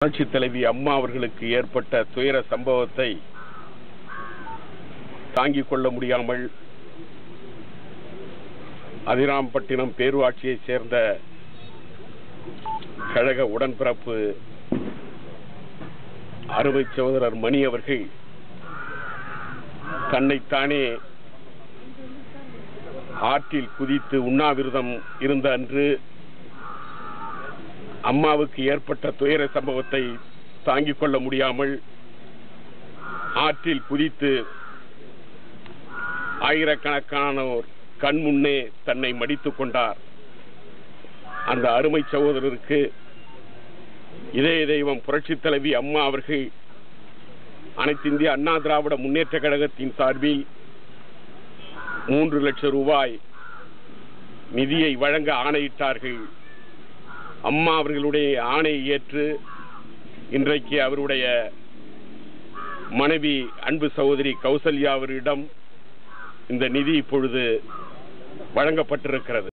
புரட்சித் தலைவி அம்மா அவர்களுக்கு ஏற்பட்ட துயர சம்பவத்தை தாங்கிக் கொள்ள முடியாமல் அதிராம்பட்டினம் பேரூராட்சியைச் சேர்ந்த கழக உடன்பிறப்பு அருமை சகோதரர் மணி அவர்கள் தன்னைத்தானே ஆற்றில் குதித்து உண்ணாவிரதம் இருந்த அன்று அம்மாவுக்கு ஏற்பட்ட துயர சம்பவத்தை தாங்கிக் கொள்ள முடியாமல் ஆற்றில் குதித்து ஆயிரக்கணக்கானோர் கண் முன்னே தன்னை மடித்துக் கொண்டார். அந்த அருமை சகோதரருக்கு இதய தெய்வம் புரட்சித் தலைவி அம்மா அவர்கள் அனைத்து இந்திய அண்ணா திராவிட முன்னேற்ற கழகத்தின் சார்பில் 3 லட்சம் ரூபாய் நிதியை வழங்க ஆணையிட்டார்கள். அம்மா அவர்களுடைய ஆணையை ஏற்று இன்றைக்கு அவருடைய மனைவி அன்பு சகோதரி கௌசல்யா அவரிடம் இந்த நிதி இப்பொழுது வழங்கப்பட்டிருக்கிறது.